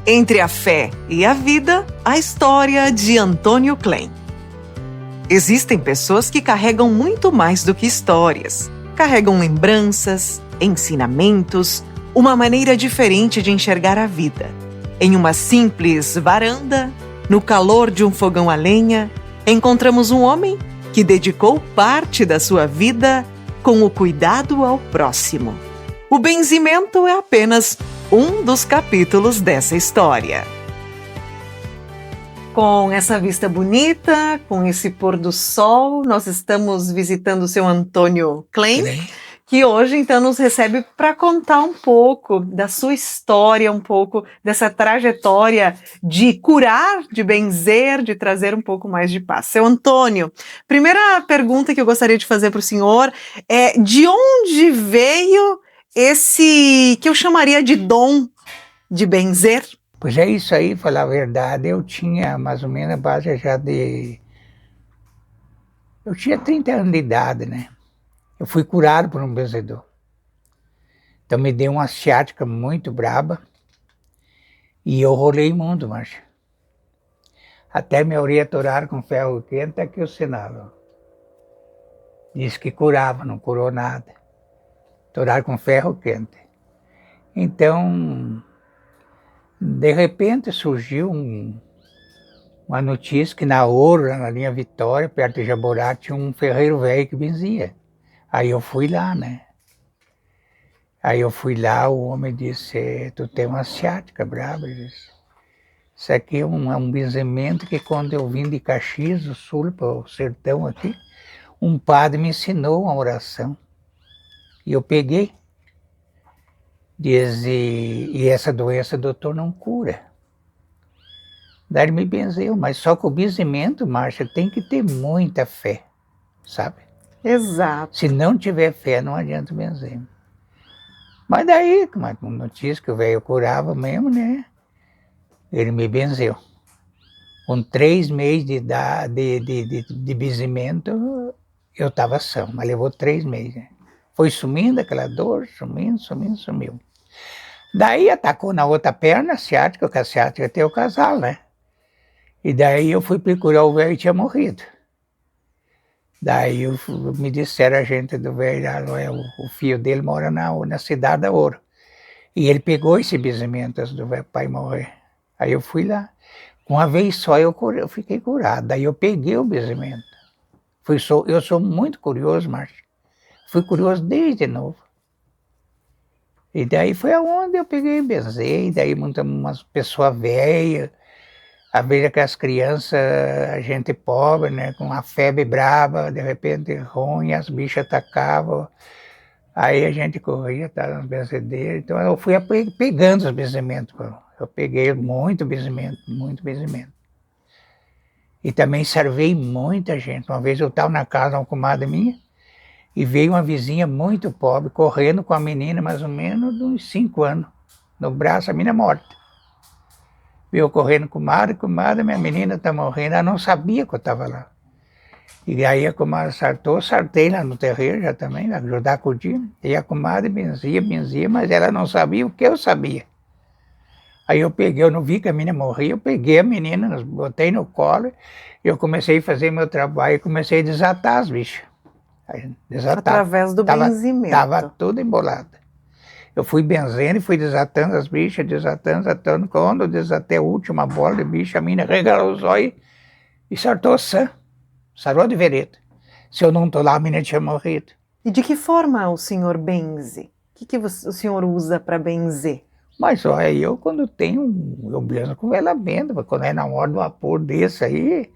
Entre a fé e a vida, a história de Antônio Klein. Existem pessoas que carregam muito mais do que histórias. Carregam lembranças, ensinamentos, uma maneira diferente de enxergar a vida. Em uma simples varanda, no calor de um fogão a lenha, encontramos um homem que dedicou parte da sua vida com o cuidado ao próximo. O benzimento é apenas um dos capítulos dessa história. Com essa vista bonita, com esse pôr do sol, nós estamos visitando o seu Antônio Klein, que hoje então nos recebe para contar um pouco da sua história, um pouco dessa trajetória de curar, de benzer, de trazer um pouco mais de paz. Seu Antônio, primeira pergunta que eu gostaria de fazer para o senhor é: de onde veio esse que eu chamaria de dom de benzer? Pois é isso aí, falar a verdade, eu tinha mais ou menos a base já de... Eu tinha 30 anos de idade, né? Eu fui curado por um benzedor. Então me deu uma ciática muito braba e eu rolei mundo, Márcia. Até me orientaram com ferro quente, aqui o sinal. Disse que curava, não curou nada. Toraram com ferro quente. Então... De repente surgiu uma notícia que na Ouro, na linha Vitória, perto de Jaborá, tinha um ferreiro velho que benzia. Aí eu fui lá, né? Aí eu fui lá, o homem disse: tu tem uma ciática brava. Ele disse: isso aqui é um benzimento que quando eu vim de Caxias do Sul para o sertão aqui, um padre me ensinou uma oração. E eu peguei. Diz, e essa doença, doutor, não cura. Daí ele me benzeu, mas só que o benzimento, Márcia, tem que ter muita fé, sabe? Exato. Se não tiver fé, não adianta benzer. Mas daí, com notícia que o velho curava mesmo, né? Ele me benzeu. Com 3 meses de benzimento, eu estava são, mas levou 3 meses. Né? Foi sumindo aquela dor, sumiu. Daí atacou na outra perna a ciática, porque a ciática tem o casal, né? E daí eu fui procurar o velho e tinha morrido. Daí me disseram a gente do velho, o filho dele mora na cidade da Ouro. E ele pegou esse benzimento antes do velho pai morrer. Aí eu fui lá. Uma vez só eu fiquei curado. Daí eu peguei o benzimento. Eu sou muito curioso, Márcia. Fui curioso desde novo. E daí foi aonde eu peguei e benzei, daí umas pessoas velhas, às vezes aquelas crianças, a gente pobre, né, com uma febre brava, de repente ruim, as bichas atacavam, aí a gente corria, estava nas benzedeiras, então eu fui pegando os benzimentos, eu peguei muito benzimento. E também servei muita gente, uma vez eu estava na casa de uma comadre minha, e veio uma vizinha muito pobre, correndo com a menina, mais ou menos, de uns 5 anos, no braço, a menina morta. Veio correndo, comadre, minha menina está morrendo. Ela não sabia que eu estava lá. E aí a comadre sartei lá no terreiro já também, ajudar com o dia. E a comadre benzia, mas ela não sabia o que eu sabia. Aí eu não vi que a menina morria, eu peguei a menina, botei no colo, e eu comecei a fazer meu trabalho, e comecei a desatar as bichas. Através do benzimento. Estava tudo embolado. Eu fui benzendo e fui desatando as bichas, desatando. Quando eu desatei a última bola de bicha, a menina regalou os olhos e sartou sarou de vereda. Se eu não estou lá, a menina tinha morrido. E de que forma o senhor benze? O que o senhor usa para benzer? Mas olha, eu quando eu benzo com vela benta, quando é na hora do vapor desse aí,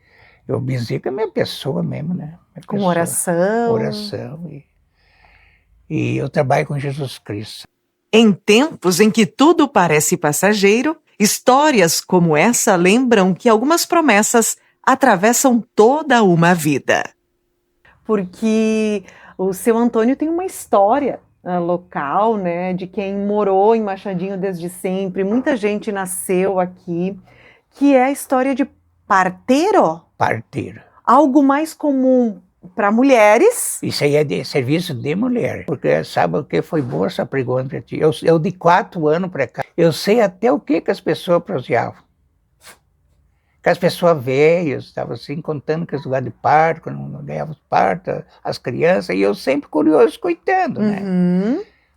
eu benzi com a minha pessoa mesmo, né? Com oração. Oração. E eu trabalho com Jesus Cristo. Em tempos em que tudo parece passageiro, histórias como essa lembram que algumas promessas atravessam toda uma vida. Porque o seu Antônio tem uma história local, né, de quem morou em Machadinho desde sempre, muita gente nasceu aqui, que é a história de parteiro. Parteiro. Algo mais comum Para mulheres? Isso aí é de serviço de mulher. Porque sabe o que foi boa essa pergunta para ti? Eu de 4 anos para cá, eu sei até o que as pessoas proseavam. Que as pessoas velhas estavam assim, contando que eles lugares de parto, quando não ganhavam parto, as crianças, e eu sempre curioso, escutando, né?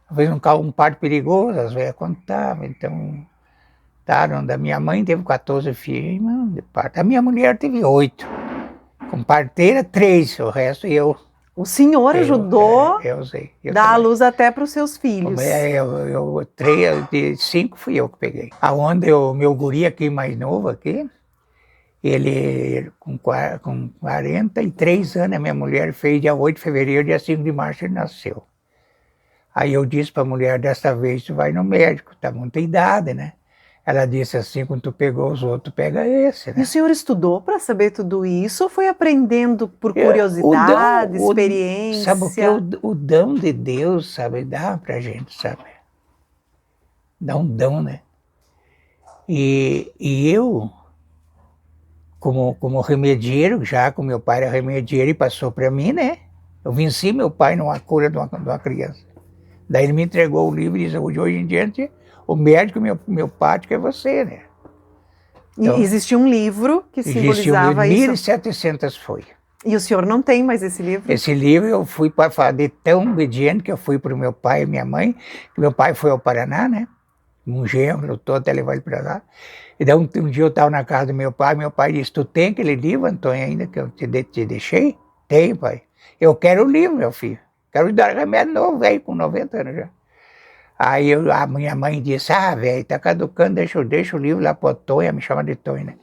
Às vezes um parto perigoso, as velhas contavam, então... Da minha mãe teve 14 filhos de parto. A minha mulher teve 8. Com parteira, 3, o resto eu. O senhor ajudou eu sei. dar a luz até para os seus filhos. 3 de 5 fui eu que peguei. Aonde o meu guri aqui mais novo aqui, ele com 43 anos, a minha mulher fez dia 8 de fevereiro, dia 5 de março ele nasceu. Aí eu disse para a mulher, dessa vez tu vai no médico, tá muita idade, né? Ela disse assim, quando tu pegou os outros, pega esse, né? E o senhor estudou para saber tudo isso ou foi aprendendo por curiosidade, experiência? Sabe o que? O dom de Deus, sabe, dá pra gente, sabe? Dá um dom, né? E eu, como remedieiro, já que meu pai era remedieiro e passou para mim, né? Eu venci meu pai numa cura de uma criança. Daí ele me entregou o livro e disse, hoje em diante... O médico homeopático é você, né? Então, e existia um livro que simbolizava isso? 1.700 folhas. E o senhor não tem mais esse livro? Esse livro eu fui para falar de tão obediente que eu fui para o meu pai e minha mãe, que meu pai foi ao Paraná, né? Um genro, lutou até levar ele para lá. E daí um dia eu estava na casa do meu pai disse, tu tem aquele livro, Antônio, ainda que eu te deixei? Tem, pai. Eu quero o livro, meu filho. Quero dar remédio novo, velho, com 90 anos já. Aí a minha mãe disse, velho, tá caducando, deixa o livro lá pro Tonha, me chama de Tonha, né?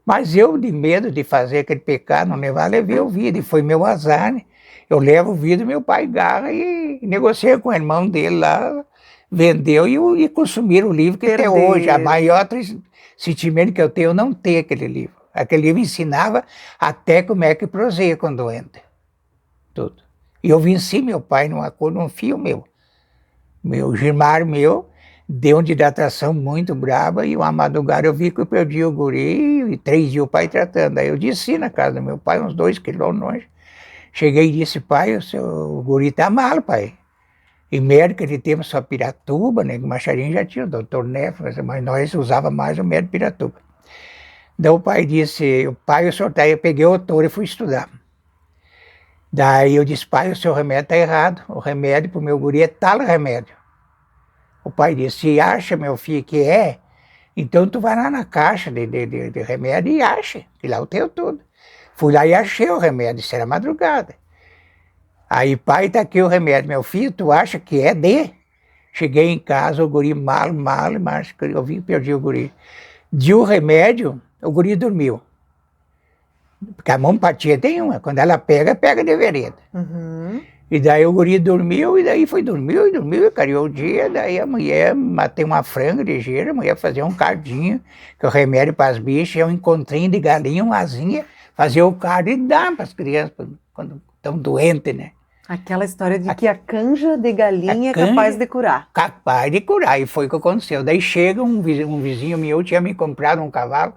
Mas eu, de medo de fazer aquele pecado, não levar, levei o vidro, e foi meu azar, né? Eu levo o vidro, meu pai agarra e negociei com o irmão dele lá, vendeu e consumiram o livro, que até hoje, a maior sentimento que eu tenho, eu não tenho aquele livro. Aquele livro ensinava até como é que proseia com doente. Tudo. E eu venci meu pai num fio meu. Meu Gilmar deu uma hidratação muito braba e uma madrugada eu vi que eu perdi o guri e 3 dias o pai tratando. Aí eu desci na casa do meu pai, uns 2 quilômetros longe. Cheguei e disse, pai, o guri tá mal, pai. E médico ele teve só Piratuba, né? O Macharim já tinha o doutor Neff, mas nós usava mais o médico Piratuba. Daí o pai disse, o senhor tá aí, eu peguei o autor e fui estudar. Daí eu disse, pai, o seu remédio está errado. O remédio para o meu guri é tal remédio. O pai disse, se acha, meu filho, que é, então tu vai lá na caixa de remédio e acha, que lá eu tenho tudo. Fui lá e achei o remédio, isso era madrugada. Aí, pai, tá aqui o remédio, meu filho, tu acha que é de? Cheguei em casa, o guri mal, mas eu vi que perdi o guri. Deu o remédio, o guri dormiu. Porque a homeopatia tem uma, quando ela pega de vereda. E daí o guri dormiu, e daí dormiu, e cariou o dia, daí a mulher, matei uma franga ligeira, a mulher fazia um cardinho, que é o remédio para as bichas, é um encontrinho de galinha, uma asinha, fazia o cardo e dá para as crianças, quando estão doentes, né? Aquela história de que a canja de galinha é capaz de curar. Capaz de curar, e foi o que aconteceu. Daí chega um vizinho meu, tinha me comprado um cavalo,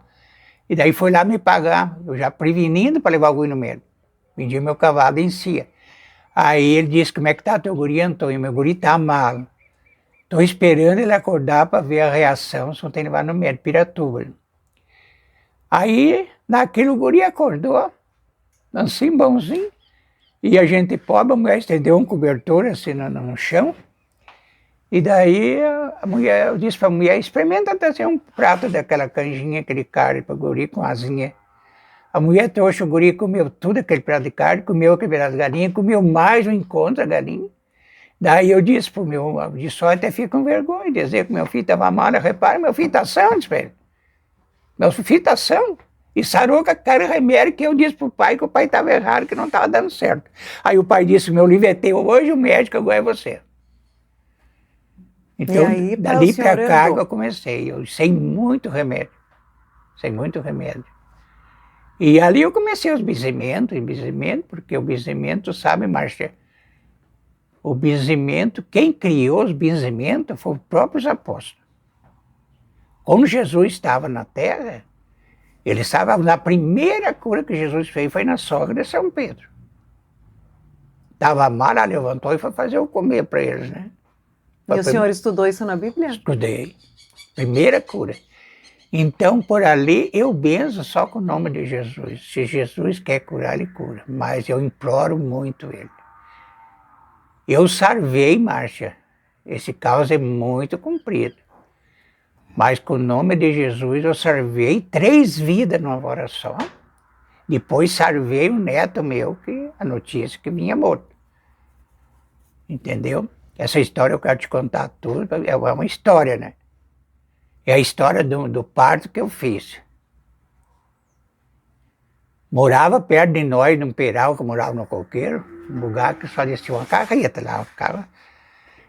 e daí foi lá me pagar, eu já prevenindo para levar o guri no médico. Vendi meu cavalo em Cia. Aí ele disse, como é que tá teu guri, Antônio? Meu guri tá mal. Tô esperando ele acordar para ver a reação, se não tem que levar no médico, Piratuba. Aí, naquele o guri acordou, assim, bonzinho, e a gente pobre, a mulher estendeu um cobertor assim no chão, e daí eu disse para a mulher, experimenta trazer um prato daquela canjinha, aquele carne para o guri com asinha. A mulher trouxe o guri, comeu tudo aquele prato de carne, comeu aquele pedaço de galinha, comeu mais um encontro a galinha. Daí eu disse para o meu, de só até fico com vergonha de dizer que meu filho estava mal, repara, meu filho está são, disse para ele. Meu filho está são. E sarou com aquele remédio que eu disse para o pai que o pai estava errado, que não estava dando certo. Aí o pai disse, meu livro é teu, hoje o médico agora é você. Então, aí, dali para cá eu comecei, eu sei muito remédio. E ali eu comecei os benzimentos, porque o benzimento, sabe, Márcia, o benzimento, quem criou os benzimentos foram os próprios apóstolos. Quando Jesus estava na terra, ele estava na primeira cura que Jesus fez, foi na sogra de São Pedro. Estava mal, ela levantou e foi fazer o comer para eles, né? E o senhor estudou isso na Bíblia? Estudei. Primeira cura. Então, por ali, eu benzo só com o nome de Jesus. Se Jesus quer curar, ele cura. Mas eu imploro muito ele. Eu salvei, Márcia. Esse caos é muito comprido. Mas com o nome de Jesus eu salvei 3 vidas numa hora só. Depois salvei um neto meu, que a notícia que vinha morto. Entendeu? Essa história eu quero te contar tudo, é uma história, né? É a história do parto que eu fiz. Morava perto de nós, num peral que eu morava no coqueiro, um lugar que só descia uma carreta lá, ficava.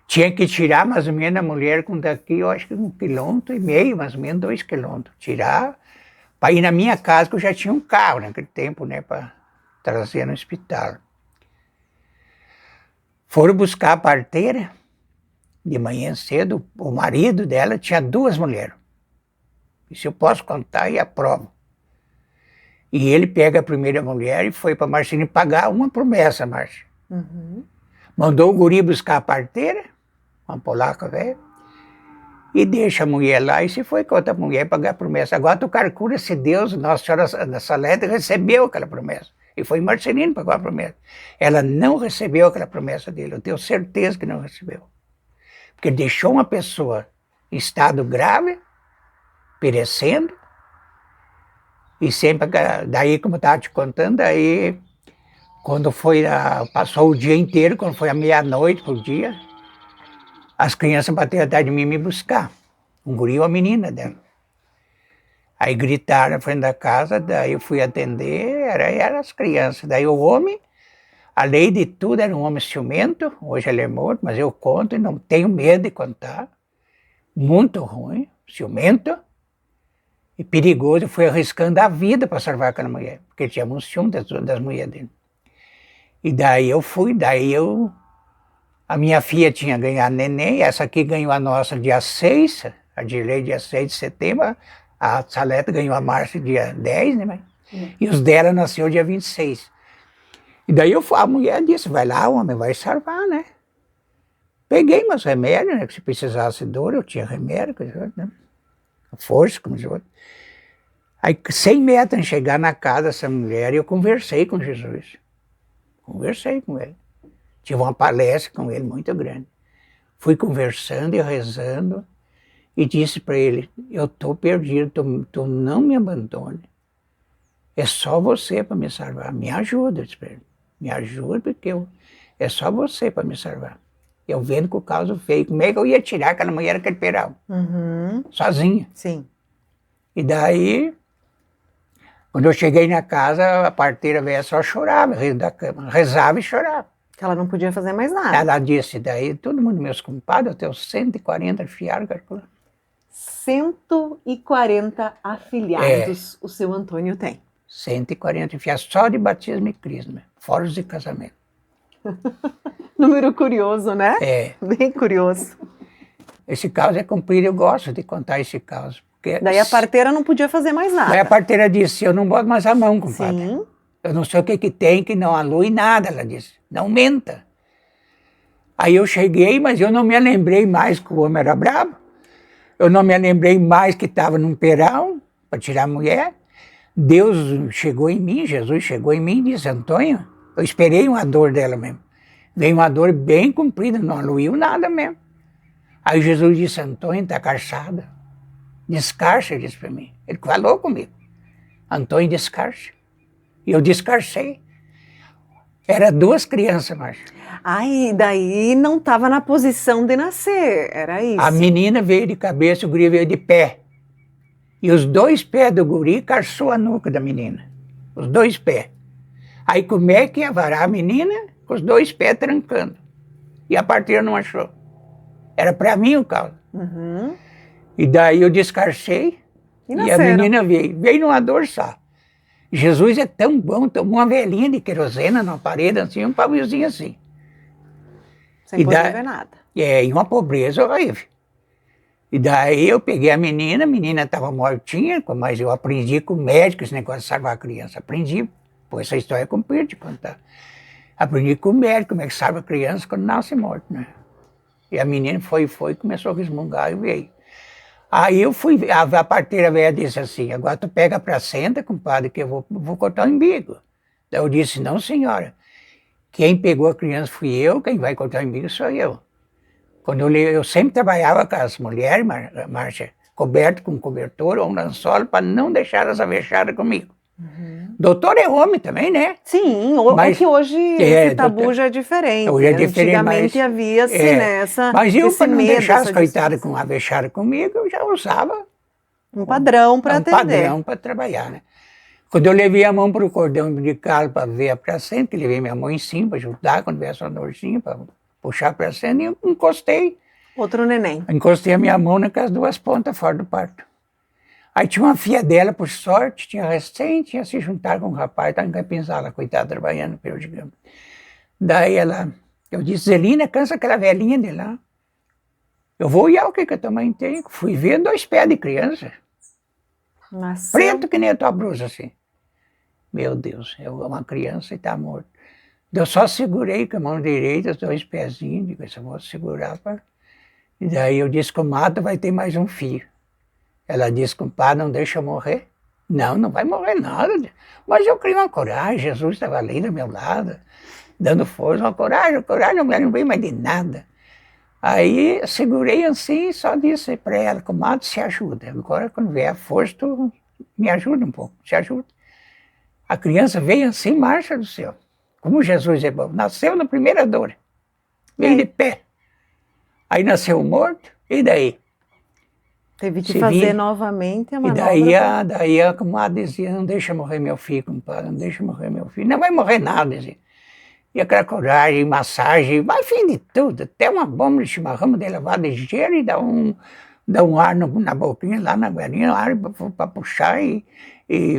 Tinha que tirar mais ou menos a mulher com daqui, eu acho que 1,5 km, mais ou menos 2 km. Tirar para ir na minha casa, que eu já tinha um carro naquele tempo, né, para trazer no hospital. Foram buscar a parteira, de manhã cedo, o marido dela tinha 2 mulheres. Isso eu posso contar e aprovo. E ele pega a primeira mulher e foi para Marcinho pagar uma promessa, Márcia. Uhum. Mandou o guri buscar a parteira, uma polaca velha, e deixa a mulher lá e se foi com outra mulher pagar a promessa. Agora tu calcula se Deus, Nossa Senhora da Salete, recebeu aquela promessa. E foi Marcelino pagou a promessa. Ela não recebeu aquela promessa dele, eu tenho certeza que não recebeu. Porque deixou uma pessoa em estado grave, perecendo, e sempre, daí como eu estava te contando, daí quando foi, passou o dia inteiro, quando foi à meia-noite pro dia, as crianças bateram atrás de mim me buscar, um guri e uma menina dela. Aí gritaram na frente da casa, daí eu fui atender, eram as crianças. Daí o homem, além de tudo, era um homem ciumento, hoje ele é morto, mas eu conto e não tenho medo de contar. Muito ruim, ciumento e perigoso. Eu fui arriscando a vida para salvar aquela mulher, porque tinha um ciúme das mulheres dele. E daí eu fui, a minha filha tinha ganhado neném, essa aqui ganhou a nossa dia 6, a Dirley dia 6 de setembro, a Salete ganhou a Márcia dia 10, né? E os dela nasceu dia 26. E daí a mulher disse, vai lá, homem, vai salvar, né? Peguei meus remédios, né? Que se precisasse dor, eu tinha remédio, né? Força, como diz o outro. Aí, 100 metros antes de chegar na casa dessa mulher, eu conversei com Jesus. Conversei com ele. Tive uma palestra com ele muito grande. Fui conversando e rezando e disse para ele, eu estou perdido, tu não me abandone. É só você para me salvar. Me ajuda, eu disse para ele. Me ajuda porque é só você para me salvar. Eu vendo que o caso feio, como é que eu ia tirar aquela mulher daquele peral? Uhum. Sozinha. Sim. E daí, quando eu cheguei na casa, a parteira velha só chorava, da cama, rezava e chorava. Que ela não podia fazer mais nada. Ela disse, daí, todo mundo, meus compadres, eu tenho 140 afiliados, calcula. 140 afiliados o seu Antônio tem. 140 afiliados, só de batismo e crisma, fora os de casamento. Número curioso, né? É. Bem curioso. Esse caso é comprido, eu gosto de contar esse caso. Porque Daí a parteira não podia fazer mais nada. Daí a parteira disse, eu não boto mais a mão, compadre. Sim. Eu não sei o que tem, que não alui nada, ela disse. Não menta. Aí eu cheguei, mas eu não me lembrei mais que o homem era brabo. Eu não me lembrei mais que estava num peral para tirar a mulher. Deus chegou em mim, Jesus chegou em mim e disse, Antônio, eu esperei uma dor dela mesmo. Veio uma dor bem comprida, não aluiu nada mesmo. Aí Jesus disse, Antônio, está cansada. Descarce, ele disse para mim. Ele falou comigo. Antônio, descarce. E eu descarcei. Era 2 crianças, Márcia. Ai, daí não estava na posição de nascer, era isso. A menina veio de cabeça, o guri veio de pé. E os 2 pés do guri calçou a nuca da menina. Os 2 pés. Aí como é que ia varar a menina? Com os 2 pés trancando. E a parteira não achou. Era para mim o caso. Uhum. E daí eu descarcei e a menina veio numa dor só. Jesus é tão bom, tomou uma velhinha de querosena na parede, assim, um paviozinho assim. Sem poder ver nada. E uma pobreza horrível. E daí eu peguei a menina estava mortinha, mas eu aprendi com o médico esse negócio de salvar a criança. Aprendi, pô, essa história é comprida de contar. Aprendi com o médico, como é que sabe a criança quando nasce morta, né? E a menina foi, começou a resmungar e veio. Aí eu fui, a parteira velha disse assim, agora tu pega a placenta, compadre, que eu vou cortar o umbigo. Daí eu disse, não senhora, quem pegou a criança fui eu, quem vai cortar o umbigo sou eu. Quando eu sempre trabalhava com as mulheres, Márcia, coberto com cobertor ou um lençol, para não deixar elas avexadas comigo. Uhum. Doutor é homem também, né? Sim, mas, é que hoje esse tabu doutor, já é diferente. Hoje é diferente, antigamente havia assim, né, mas eu, para não deixar as coitadas avexadas comigo, eu já usava um padrão para atender. Um padrão para trabalhar, né? Quando eu levei a mão para o cordão umbilical para ver a placenta, eu levei minha mão em cima para ajudar quando viesse uma dorzinha, para puxar a placenta, e eu encostei. Outro neném. Encostei a minha mão nas duas pontas fora do parto. Aí tinha uma filha dela, por sorte, tinha se juntado com um rapaz, estava em Capinzala, coitada, trabalhando pelo gigante. Daí eu disse, Zelina, cansa aquela velhinha de lá. Eu vou olhar o que a tua mãe tem. Fui ver 2 pés de criança. Nossa. Preto que nem a tua blusa, assim. Meu Deus, é uma criança e está morta. Eu só segurei com a mão direita, os 2 pezinhos, digo, eu vou segurar. E daí eu disse, comadre, vai ter mais um filho. Ela disse, compadre, não deixa eu morrer. Não, não vai morrer nada. Mas eu criei uma coragem, Jesus estava ali do meu lado, dando força, uma coragem, não veio mais de nada. Aí segurei assim e só disse para ela, comadre, se ajuda. Agora quando vier a força, tu me ajuda um pouco, se ajuda. A criança veio assim, marcha do céu. Como Jesus é bom. Nasceu na primeira dor. Veio de pé. Aí nasceu morto, e daí? Teve que fazer novamente a manobra. E daí a comadre dizia, não deixa morrer meu filho, compadre, não deixa morrer meu filho. Não vai morrer nada, dizia. E aquela coragem, massagem, mas fim de tudo. Até uma bomba de chimarrão de lavada de gelo e dá um ar na boquinha, lá na guarinha, ar para puxar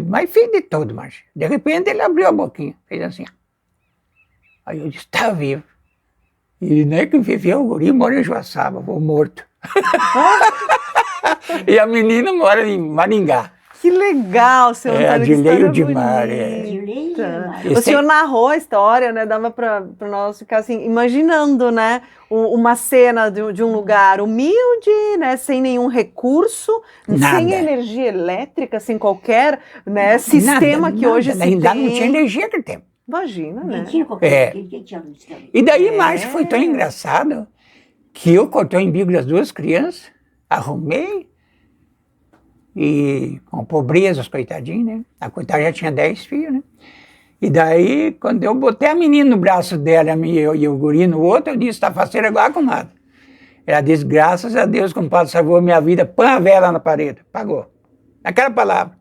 mas fim de tudo, mas de repente ele abriu a boquinha, fez assim. Aí eu disse, tá vivo. E nem que viveu o guri, mora em Joaçaba, vou morto. E a menina mora em Maringá. Que legal, seu Antônio. Adileio de Mar. O senhor narrou a história, né? Dava para nós ficar assim, imaginando, né? Uma cena de um lugar humilde, né? Sem nenhum recurso, nada. Sem energia elétrica, sem qualquer, né, sistema que hoje se ainda tem. Não tinha energia naquele tempo. Imagina, né? E daí, mas foi tão engraçado que eu cortei o umbigo das 2 crianças, arrumei, e com pobreza, os coitadinhos, né? A coitada já tinha 10 filhos, né? E daí, quando eu botei a menina no braço dela e o guri no outro, eu disse, tá faceira igual a comadre. Ela disse, graças a Deus, compadre, salvou a minha vida, põe a vela na parede. Pagou. Aquela palavra.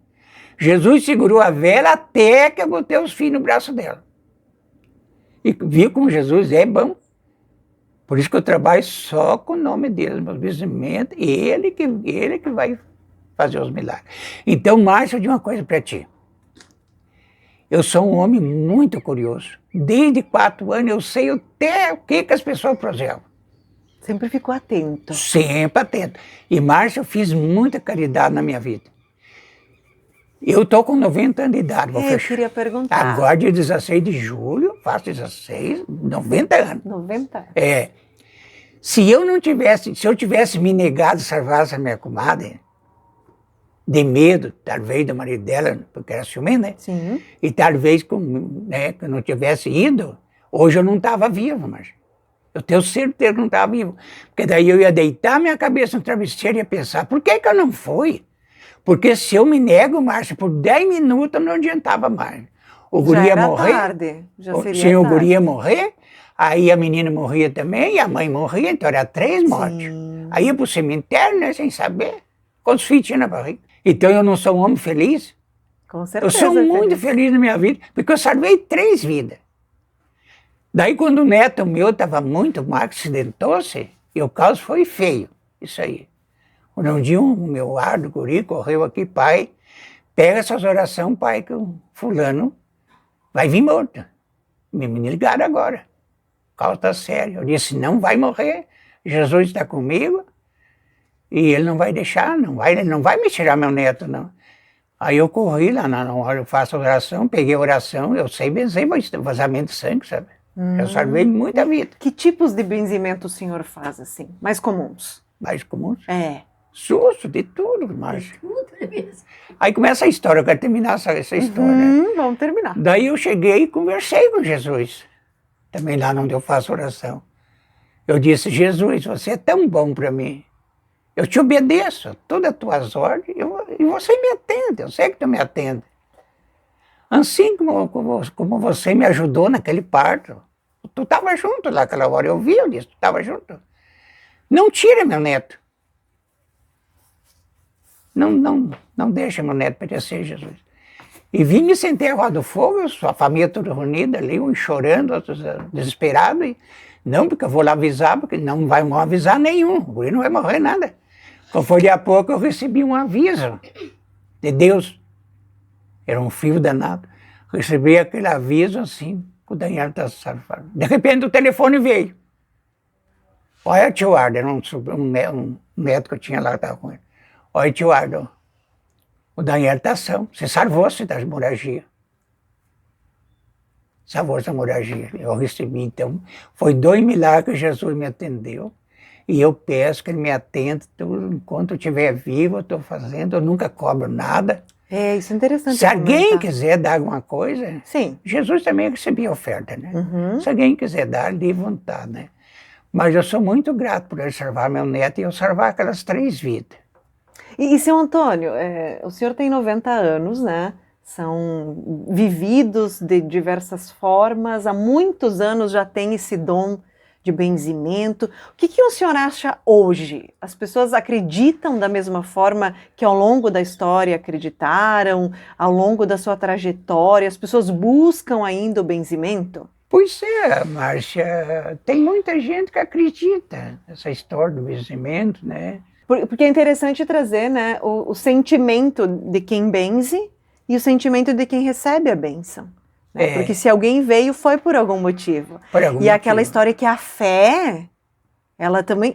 Jesus segurou a vela até que eu botei os filhos no braço dela. E viu como Jesus é bom. Por isso que eu trabalho só com o nome dele, meus bisnetos, ele que vai fazer os milagres. Então, Márcio, eu digo uma coisa para ti. Eu sou um homem muito curioso. Desde 4 anos eu sei até o que as pessoas projetam. Sempre ficou atento. Sempre atento. E, Márcio, eu fiz muita caridade na minha vida. Eu estou com 90 anos de idade. Eu queria perguntar. Agora, dia 16 de julho, faço 16, 90 anos. 90 anos. Se eu tivesse me negado a salvar essa minha comadre, de medo, talvez, do marido dela, porque era ciumento, né? Sim. E talvez, que eu não tivesse ido, hoje eu não estava vivo, mas eu tenho certeza que não estava vivo. Porque daí eu ia deitar minha cabeça no travesseiro e ia pensar, por que eu não fui? Porque se eu me nego, Márcia, por 10 minutos não adiantava mais. O guri ia morrer. Tarde. Já seria Sim, o tarde. guri ia morrer, aí a menina morria também, e a mãe morria, então era 3 mortes. Aí ia pro cemitério, né, sem saber quantos filhos tinha na barriga. Então eu não sou um homem feliz? Com certeza. Eu sou muito feliz na minha vida, porque eu salvei 3 vidas. Daí quando o neto meu estava muito mal, acidentou-se, e o caos foi feio, isso aí. Um dia o meu ar do guri correu aqui, pai, pega essas orações, pai, que o fulano vai vir morto. Me ligaram agora. O caos está sério. Eu disse, não vai morrer, Jesus está comigo, e ele não vai deixar, ele não vai me tirar meu neto, não. Aí eu corri lá na hora, eu faço a oração, peguei a oração, eu sei benzer, mas vazamento de sangue, sabe? Eu salvei muita vida. Que tipos de benzimento o senhor faz, assim, mais comuns? Mais comuns. É. Susto, de tudo, Márcia. Aí começa a história, eu quero terminar essa história. Vamos terminar. Daí eu cheguei e conversei com Jesus. Também lá onde eu faço oração. Eu disse, Jesus, você é tão bom para mim. Eu te obedeço, todas as tuas ordens, e você me atende, eu sei que tu me atende. Assim como você me ajudou naquele parto. Tu estava junto lá aquela hora, eu vi, eu disse, tu estava junto. Não tira meu neto. Não deixa meu neto perecer, Jesus. E vim me sentar ao lado do fogo, sua família toda reunida ali, uns chorando, outros desesperados. E, não, porque eu vou lá avisar, porque não vai mal avisar nenhum, o guri não vai morrer nada. Quando foi de a pouco, eu recebi um aviso de Deus. Era um frio danado. Recebi aquele aviso assim, que o Daniel está salvado. De repente o telefone veio. Olha, tio Ardo, era um neto que eu tinha lá que estava com ele. Olha, tio Ardo, o Daniel está são. Você salvou-se da hemorragia. Salvou-se da hemorragia. Eu recebi, então, foi 2 milagres que Jesus me atendeu. E eu peço que ele me atenda tudo, enquanto eu estiver vivo, eu estou fazendo, eu nunca cobro nada. É, isso é interessante. Se alguém quiser dar alguma coisa, sim. Jesus também recebia oferta, né? Se alguém quiser dar, de vontade, né? Mas eu sou muito grato por ele salvar meu neto e eu salvar aquelas 3 vidas. E seu Antônio, o senhor tem 90 anos, né? São vividos de diversas formas, há muitos anos já tem esse dom de benzimento. O que o senhor acha hoje? As pessoas acreditam da mesma forma que ao longo da história acreditaram, ao longo da sua trajetória, as pessoas buscam ainda o benzimento? Pois é, Márcia, tem muita gente que acredita nessa história do benzimento, né? Porque é interessante trazer, né, o sentimento de quem benze e o sentimento de quem recebe a bênção. Né? Porque se alguém veio, foi por algum motivo. E aquela história que a fé, ela também,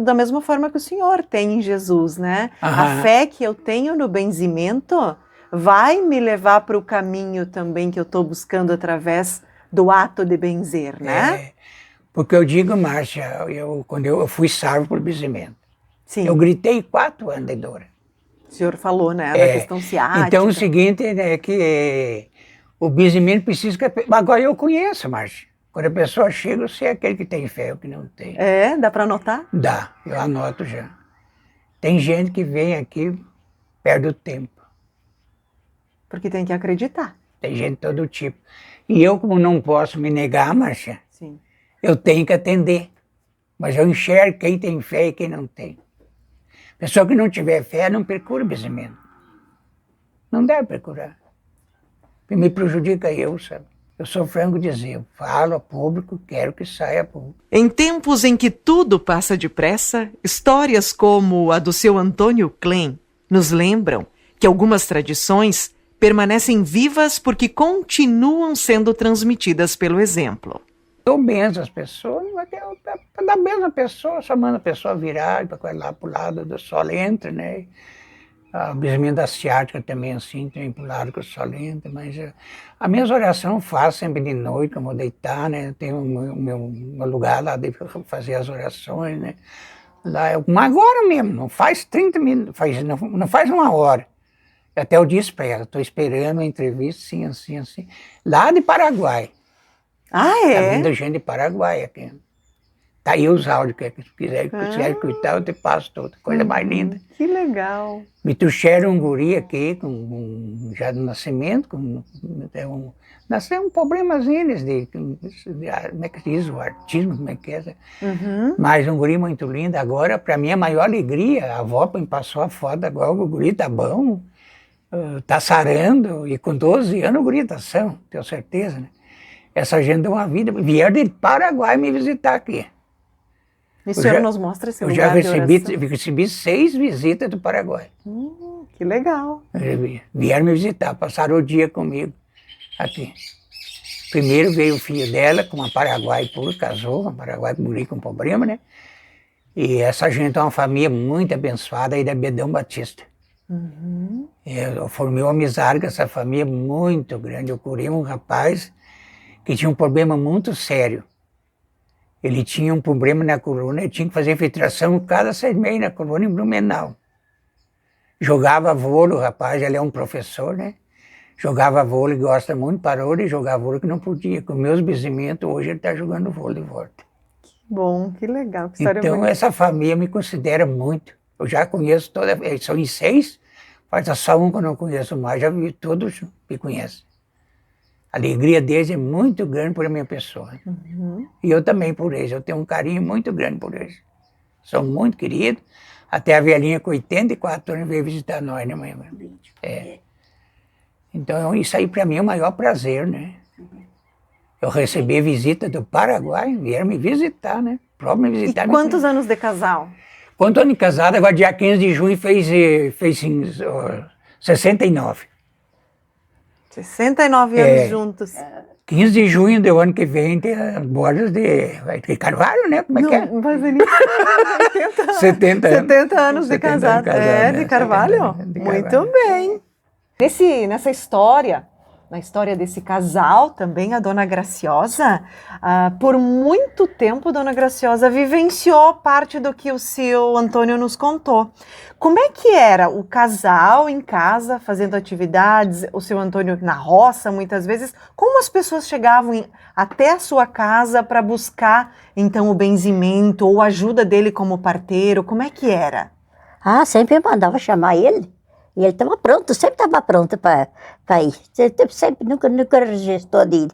da mesma forma que o senhor tem em Jesus, né? A fé que eu tenho no benzimento vai me levar para o caminho também que eu estou buscando através do ato de benzer, né? Porque eu digo, Márcia, quando eu fui salvo por benzimento, sim. Eu gritei 4 anos de dor. O senhor falou, né, da questão ciática. Então o seguinte é que o benzimento precisa... Agora eu conheço, Márcia. Quando a pessoa chega, eu sei aquele que tem fé, o que não tem. Dá para anotar? Dá, eu anoto já. Tem gente que vem aqui, perde o tempo. Porque tem que acreditar. Tem gente de todo tipo. E eu, como não posso me negar, Márcia, sim. Eu tenho que atender. Mas eu enxergo quem tem fé e quem não tem. Pessoa que não tiver fé não procura benzimento. Não deve procurar. Me prejudica eu, sabe? Eu sou franco dizer, eu falo a público, quero que saia a público. Em tempos em que tudo passa depressa, histórias como a do seu Antônio Klein nos lembram que algumas tradições permanecem vivas porque continuam sendo transmitidas pelo exemplo. Eu benzo as pessoas, para dar benzo a pessoa, só manda a pessoa virar, para lá para o lado do sol entra, né? O benzimento da ciática também assim, tem para o lado que o sol entra, mas a minha oração eu faço sempre de noite, quando eu vou deitar, né? Tenho o meu lugar lá de fazer as orações, né? Lá, agora mesmo, não faz 30 minutos, não faz 1 hora. Até eu disse para ela, estou esperando uma entrevista, assim, lá de Paraguai. Ah, é? Tá vindo gente de Paraguai aqui. Tá aí os áudios, que quiser escutar, eu te passo tudo. Coisa mais linda. Que legal. Me trouxeram um guri aqui, já do nascimento, nasceu um problemazinho como é que diz, o artismo, como é que é. Mas um guri muito lindo. Agora, para mim, a maior alegria, a avó me passou a foto, agora o guri tá bom, tá sarando, e com 12 anos o guri tá são, tenho certeza, né? Essa gente deu uma vida, vieram de Paraguai me visitar aqui. E o senhor nos mostra esse lugar de oração? Eu já recebi 6 visitas do Paraguai. Que legal. Vieram me visitar, passaram o dia comigo aqui. Primeiro veio o filho dela com uma Paraguai pura, casou, uma Paraguai com problema, né? E essa gente é uma família muito abençoada aí da Bedão Batista. Eu formei uma amizade com essa família muito grande. Eu curei um rapaz que tinha um problema muito sério. Ele tinha um problema na coluna, ele tinha que fazer infiltração cada 6 meses na coluna em Blumenau. Jogava vôlei, o rapaz, ele é um professor, né? Jogava vôlei, gosta muito, parou de jogar vôlei que não podia. Com meus bisnetos, hoje ele está jogando vôlei de volta. Bom, que legal, que história Então, bonita. essa família me considera muito. Eu já conheço toda, eles são em 6, falta só um que eu não conheço mais, já vi todos me conhecem. A alegria deles é muito grande por a minha pessoa. E eu também por eles, eu tenho um carinho muito grande por eles. São muito queridos. Até a velhinha com 84 anos veio visitar nós, né, mãe? É. Então, isso aí para mim é o maior prazer, né? Eu recebi visita do Paraguai, vieram me visitar, né? Próprio me visitar. E quantos anos de casal? Quanto ano de casado, agora dia 15 de junho fez 69. 69 anos juntos. 15 de junho do ano que vem tem as bodas de Carvalho, né? Como é que é? Não, vai ser nem 70 anos. 70 anos de 70 casado. anos É, né? de Carvalho? 70 anos de Muito Carvalho. bem. Nessa história, na história desse casal, também a Dona Graciosa, por muito tempo, Dona Graciosa vivenciou parte do que o seu Antônio nos contou. Como é que era o casal em casa, fazendo atividades, o seu Antônio na roça, muitas vezes? Como as pessoas chegavam até a sua casa para buscar, então, o benzimento ou a ajuda dele como parteiro? Como é que era? Ah, sempre mandava chamar ele. E ele estava pronto, sempre estava pronto para ir. Sempre, nunca resistou de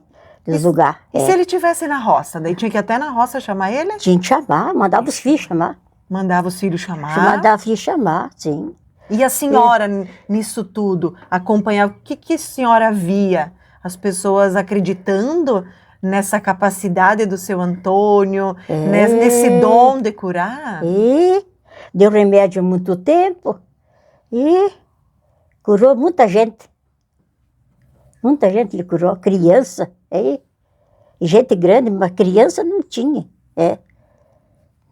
lugar. E se ele estivesse na roça? Daí tinha que ir até na roça chamar ele? Tinha que chamar, mandava os filhos chamar. Mandava os filhos chamar? Mandava os filhos chamar, sim. E a senhora, nisso tudo, acompanhava, o que a senhora via? As pessoas acreditando nessa capacidade do seu Antônio, nesse dom de curar? E deu remédio há muito tempo. E curou muita gente. Muita gente ele curou, criança. E gente grande, mas criança não tinha.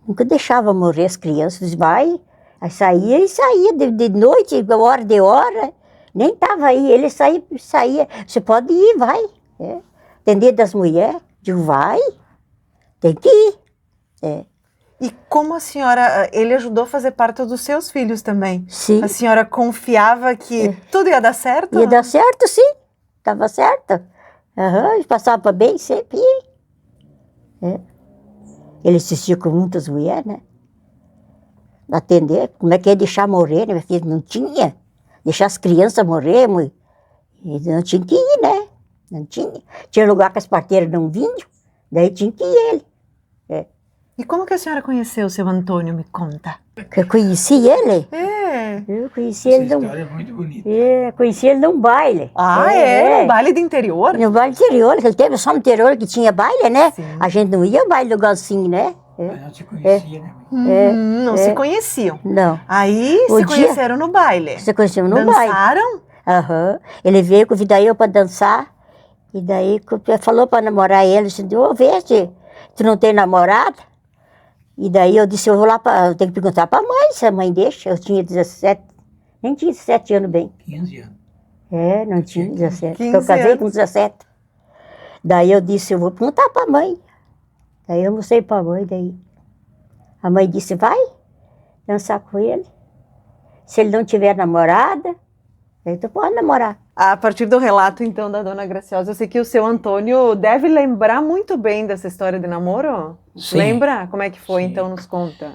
Nunca deixava morrer as crianças. Vai, aí saía de noite, de hora. Nem estava aí, ele saía. Você pode ir, vai. Atender das mulheres. Digo, vai, tem que ir. E como a senhora, ele ajudou a fazer parte dos seus filhos também? Sim. A senhora confiava que tudo ia dar certo? Ia dar certo, sim. Estava certo. Passava bem sempre. Ele assistia com muitas mulheres, né? Atender. Como é que ia deixar morrer, né, minha filha? Não tinha. Deixar as crianças morrer, e não tinha que ir, né? Não tinha. Tinha lugar que as parteiras não vinham, daí tinha que ir ele. E como que a senhora conheceu o seu Antônio? Me conta. Eu conheci ele. Eu conheci ele Essa num... história é muito bonita. Conheci ele num baile. No baile do interior? No baile interior, que ele teve só no interior que tinha baile, né? Sim. A gente não ia ao baile do Galcinho, né? Mas não se conhecia, né? Não se conheciam. Não. Aí se conheceram no baile. Você conheceu no baile. Dançaram? Ele veio convidar eu para dançar. E daí falou para namorar ele. Disse, vê, tu não tem namorada? E daí eu disse, eu tenho que perguntar para a mãe, se a mãe deixa. Eu tinha 17, nem tinha 17 anos bem. 15 anos. Não tinha 17. 15 Eu casei anos. com 17. Daí eu disse, eu vou perguntar para a mãe. Daí eu mostrei para a mãe, daí. A mãe disse, vai dançar com ele. Se ele não tiver namorada, daí tu pode namorar. A partir do relato, então, da Dona Graciosa, eu sei que o seu Antônio deve lembrar muito bem dessa história de namoro. Sim. Lembra? Como é que foi, Sim. então, nos conta.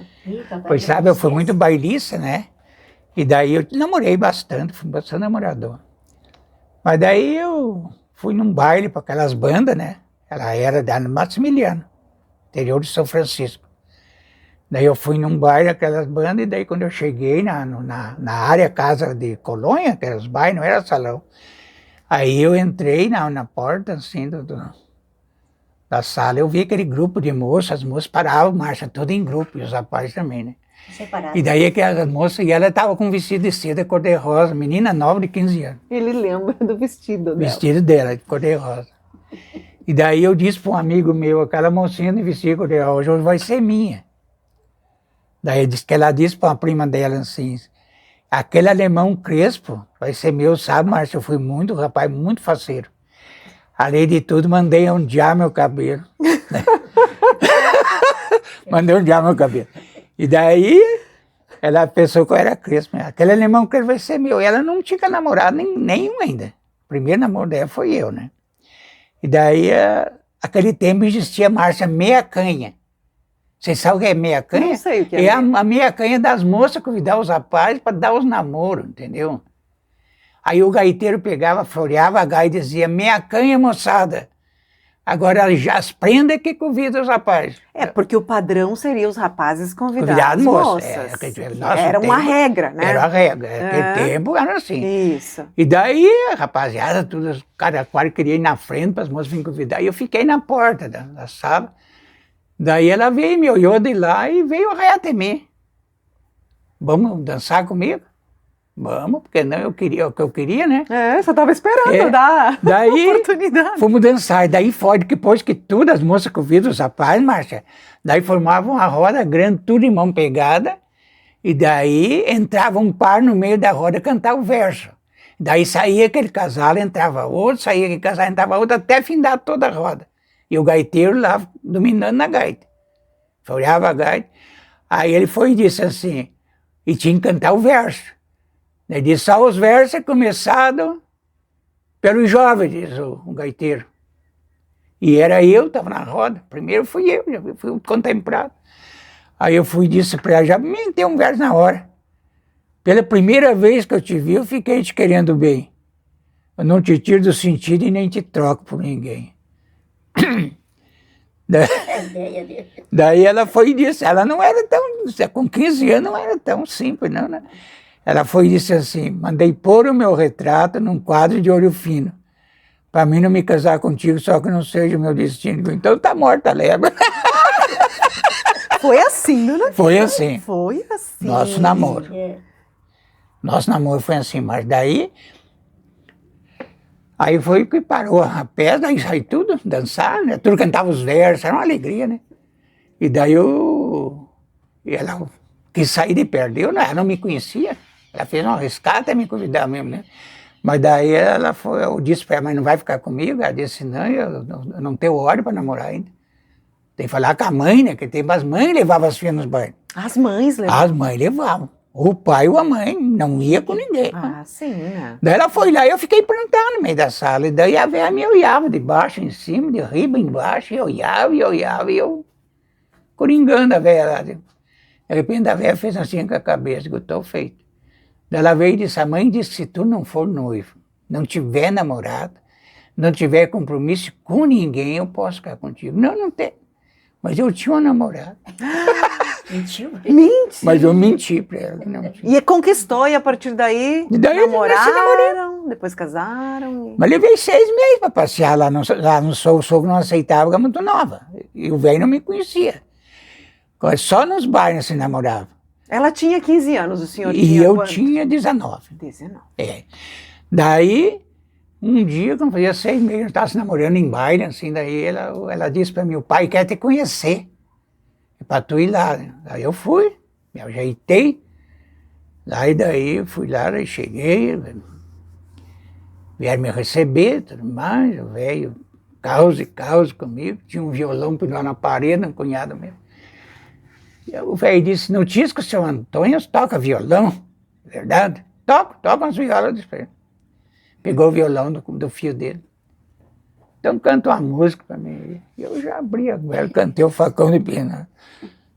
Pois sabe, eu fui muito bailista, né? E daí eu namorei bastante, fui bastante namorador. Mas daí eu fui num baile para aquelas bandas, né? Ela era da Maximiliano, interior de São Francisco. Daí eu fui num baile, aquelas bandas, e daí quando eu cheguei na área casa de colônia, que eram os bailes, não era salão. Aí eu entrei na porta, assim, da sala, eu vi aquele grupo de moças, as moças paravam, marcha, tudo em grupo, e os rapazes também, né? Separado. E daí aquelas moças, e ela estava com um vestido de seda cor-de-rosa, menina nova de 15 anos. Ele lembra do vestido dela. Vestido dela, de cor-de-rosa. E daí eu disse para um amigo meu, aquela mocinha de vestido cor-de-rosa, hoje vai ser minha. Daí ela disse para uma prima dela assim, aquele alemão crespo vai ser meu, sabe, Márcio? Eu fui muito, rapaz, muito faceiro. Além de tudo, mandei ondear meu cabelo. Mandei ondear meu cabelo. E daí, ela pensou que eu era crespo. Aquele alemão que vai ser meu. E ela não tinha namorado nenhum ainda. O primeiro namoro dela foi eu, né? E daí, aquele tempo existia a marcha Meia Canha. Vocês sabem o que é meia canha? Não sei o que é. É a meia canha das moças convidar os rapazes para dar os namoros, entendeu? Aí o gaiteiro pegava, floreava a gaita e dizia, meia canha, moçada. Agora já as prendas que convidam os rapazes. É, porque o padrão seria os rapazes convidar Convidar as moças. moças. Nosso Era uma tempo regra, né? Era a regra. Naquele tempo era assim. Isso. E daí, a rapaziada, cada qual queria ir na frente para as moças virem convidar. E eu fiquei na porta da sala. Daí ela veio, me olhou de lá e veio até mim. Vamos dançar comigo? Vamos, porque não, eu queria o que eu queria, né? É, você estava esperando dar daí, oportunidade. Fomos dançar, e daí foi, depois que tudo, as moças convidam os rapazes, Márcia, daí formavam uma roda grande, tudo em mão pegada, e daí entrava um par no meio da roda cantar o verso. Daí saía aquele casal, entrava outro, saía aquele casal, entrava outro, até findar toda a roda. E o gaiteiro lá dominando na gaita. Olhava a gaita. Aí ele foi e disse assim, e tinha que cantar o verso. Ele disse, só os versos começados pelos jovens, diz o gaiteiro. E era eu, estava na roda. Primeiro fui eu, já fui o contemplado. Aí eu fui e disse para ela, já me inventei um verso na hora. Pela primeira vez que eu te vi, eu fiquei te querendo bem. Eu não te tiro do sentido e nem te troco por ninguém. Daí ela foi e disse, ela não era tão, com 15 anos não era tão simples, não, né? Ela foi e disse assim, mandei pôr o meu retrato num quadro de ouro fino, para mim não me casar contigo, só que não seja o meu destino. Então tá morta a leva. Foi assim, né? Foi assim. Foi assim. Nosso namoro. Nosso namoro foi assim, mas daí... Aí foi que parou a peça, daí saiu tudo, dançar, né? Tudo cantava os versos, era uma alegria, né? E daí ela quis sair de perto, ela não me conhecia, ela fez um resgate até me convidar mesmo, né? Mas daí eu disse para ela, mas não vai ficar comigo? Ela disse, não, eu não tenho hora para namorar ainda. Tem que falar com a mãe, né? Que tem as mães levavam as filhas nos bailes. As mães levavam? As mães levavam. O pai ou a mãe, não ia com ninguém. Ah, sim, né? Daí ela foi lá e eu fiquei plantado no meio da sala. E daí a velha me olhava de baixo em cima, de riba embaixo, e olhava, e eu coringando a velha lá. De repente a velha fez assim com a cabeça, que eu estou feito. Daí ela veio e disse, a mãe disse, se tu não for noivo, não tiver namorado, não tiver compromisso com ninguém, eu posso ficar contigo. Não, não tem. Mas eu tinha uma namorada. Mentiu? Mentira! Mas eu menti pra ela. Não tinha. E conquistou, e a partir daí, namoraram, depois casaram. Mas levei 6 meses para passear lá no o sogro não aceitava, porque era muito nova. E o velho não me conhecia. Só nos bailes se namorava. Ela tinha 15 anos, o senhor E tinha eu quanto? tinha 19. 19. É. Daí, um dia, quando fazia 6 meses, eu estava se namorando em baile, assim, daí ela disse para mim, o pai quer te conhecer. É para tu ir lá. Aí eu fui, me ajeitei. Daí eu fui lá, eu cheguei, vieram me receber, tudo mais, o velho, causa comigo, tinha um violão pendurado na parede, um cunhado mesmo. E o velho disse, notícia que o seu Antônio toca violão, verdade? Toca umas violas, disse pra ele. Pegou o violão do fio dele. Então canta uma música para mim. Eu já abri a goela, cantei o Facão de Pena.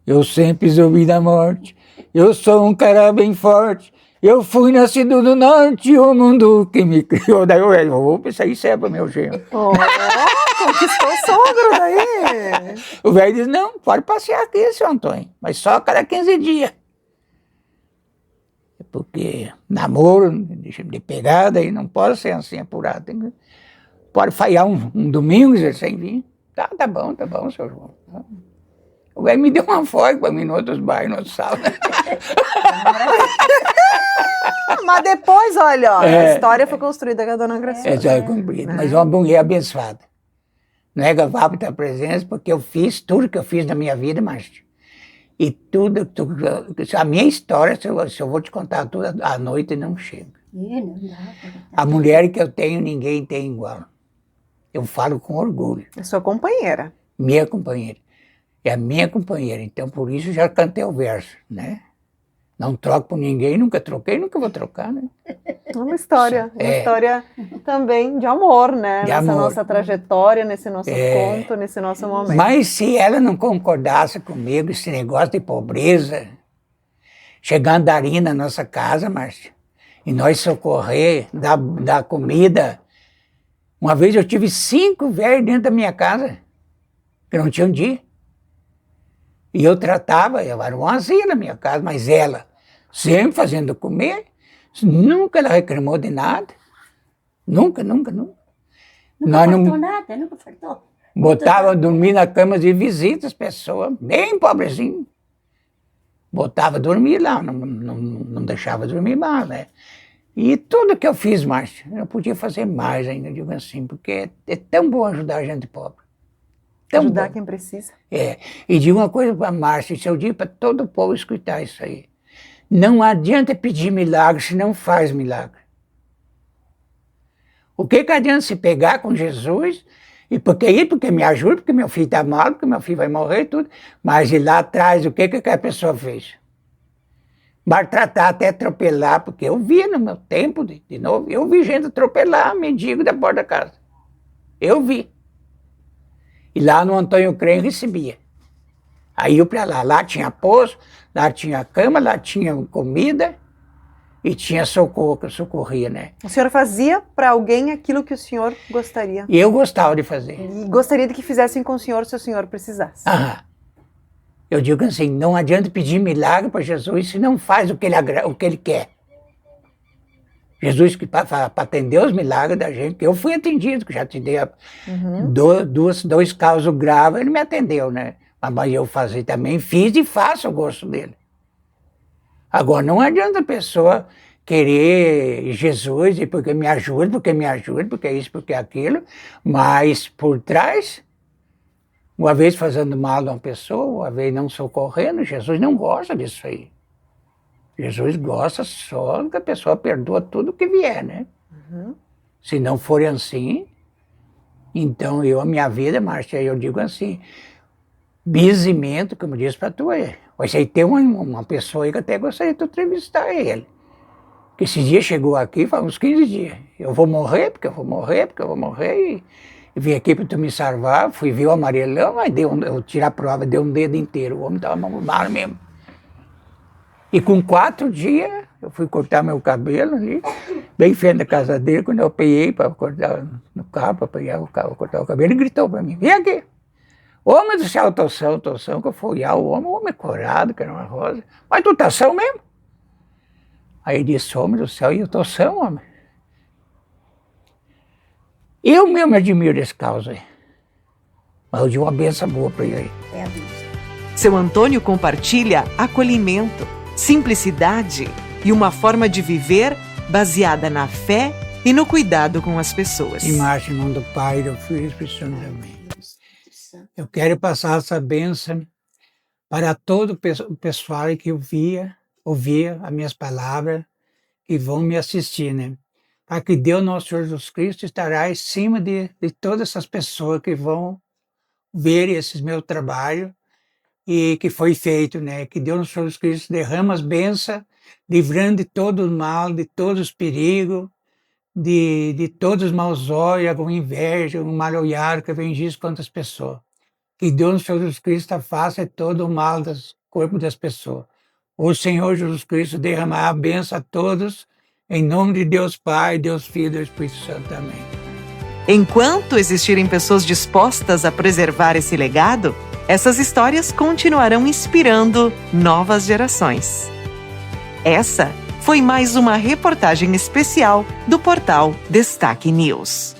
Eu sempre zombi da morte, eu sou um cara bem forte, eu fui nascido no norte, o mundo que me criou. Daí eu velho, opa, isso aí serve para meu genro. Oh, conquistou o sogro daí. O velho diz, não, pode passear aqui, seu Antônio, mas só a cada 15 dias. Porque namoro de pegada aí não pode ser assim apurado. Pode falhar um domingo sem vir. Tá bom, seu João. O velho me deu uma folga para mim em outros bairros, em outros salas. Mas depois, olha, ó, a história foi construída com a dona Graciela. É, já é cumprida, mas é uma mulher abençoada. Não é gavar para a presença, porque eu fiz tudo que eu fiz na minha vida, mas... E tudo, a minha história, se eu vou te contar tudo, à noite não chega. A mulher que eu tenho, ninguém tem igual. Eu falo com orgulho. É sua companheira. Minha companheira. É a minha companheira. Então, por isso, já cantei o verso, né? Não troco por ninguém, nunca troquei, nunca vou trocar, né? Uma história também de amor, né? De Nessa amor. nossa trajetória, nesse nosso conto, nesse nosso momento. Mas se ela não concordasse comigo, esse negócio de pobreza, chegar andarim na nossa casa, Márcia, e nós socorrer, dar comida. Uma vez eu tive 5 velhos dentro da minha casa, que não tinham dia. E eu tratava, eu era uma azia na minha casa, mas ela, sempre fazendo comer, nunca ela reclamou de nada. Nunca. Nunca Nós faltou não nada, nunca faltou. botava dormir na cama de visita as pessoas, bem pobrezinho. Botava dormir lá, não deixava dormir mal, né? E tudo que eu fiz, Márcia, eu podia fazer mais ainda, eu digo assim, porque é tão bom ajudar a gente pobre. Tão Ajudar bom. quem precisa. E digo uma coisa para a Márcia, isso eu digo para todo o povo escutar isso aí. Não adianta pedir milagre se não faz milagre. O que adianta se pegar com Jesus, e porque me ajuda, porque meu filho está mal, porque meu filho vai morrer e tudo, mas ir lá atrás, o que aquela pessoa fez? Maltratar, até atropelar, porque eu vi no meu tempo, de novo, eu vi gente atropelar mendigo da porta da casa. Eu vi. E lá no Antônio Crem recebia. Aí eu para lá tinha poço, lá tinha cama, lá tinha comida e tinha socorro, que eu socorria, né? O senhor fazia para alguém aquilo que o senhor gostaria. E eu gostava de fazer. E gostaria de que fizessem com o senhor se o senhor precisasse. Aham. Eu digo assim, não adianta pedir milagre para Jesus se não faz o que ele quer. Jesus, que para atender os milagres da gente, que eu fui atendido, que já te dei dois casos graves, ele me atendeu, né? Mas eu também fiz e faço o gosto dele. Agora, não adianta a pessoa querer Jesus e porque me ajuda, porque isso, porque aquilo, mas por trás, uma vez fazendo mal a uma pessoa, uma vez não socorrendo, Jesus não gosta disso aí. Jesus gosta só que a pessoa perdoa tudo que vier, né? Se não for assim, então a minha vida, Márcia, eu digo assim, bizimento, como diz para tu aí. Mas aí tem uma pessoa aí que até gostaria de tu entrevistar ele. Que esse dia chegou aqui, faz uns 15 dias. Eu vou morrer, porque eu vou morrer, e vim aqui para tu me salvar. Fui ver o amarelão, mas eu tirar a prova, deu um dedo inteiro. O homem estava mal mesmo. E com 4 dias, eu fui cortar meu cabelo ali, bem frente da casa dele, quando eu peguei para cortar no carro, para pegar o carro, cortar o cabelo, ele gritou para mim, vem aqui. Homem do céu, tô são, que eu fui olhar o homem corado, que era uma rosa. Mas tu tá são mesmo? Aí ele disse, homem do céu, e eu tô são, homem. Eu mesmo admiro esse caso aí. Mas eu dei uma benção boa para ele aí. É a vida. Seu Antônio compartilha acolhimento, simplicidade e uma forma de viver baseada na fé e no cuidado com as pessoas. Em Márcia, em nome do Pai, do Filho e do Espírito Santo, amém. Eu quero passar essa bênção para todo o pessoal que ouvia as minhas palavras, que vão me assistir, né? Para que Deus, nosso Senhor Jesus Cristo, estará em cima de todas essas pessoas que vão ver esses meus trabalhos e que foi feito, né? Que Deus, nosso Senhor Jesus Cristo, derrama as bênçãos, livrando de todo o mal, de todos os perigos, de todos os maus olhos, com inveja, um mal olhar que vem disso contra as pessoas. Que Deus, Senhor Jesus Cristo, faça todo o mal do corpo das pessoas. O Senhor Jesus Cristo derramará a bênção a todos, em nome de Deus Pai, Deus Filho e Deus Espírito Santo. Amém. Enquanto existirem pessoas dispostas a preservar esse legado, essas histórias continuarão inspirando novas gerações. Essa foi mais uma reportagem especial do portal Destaque News.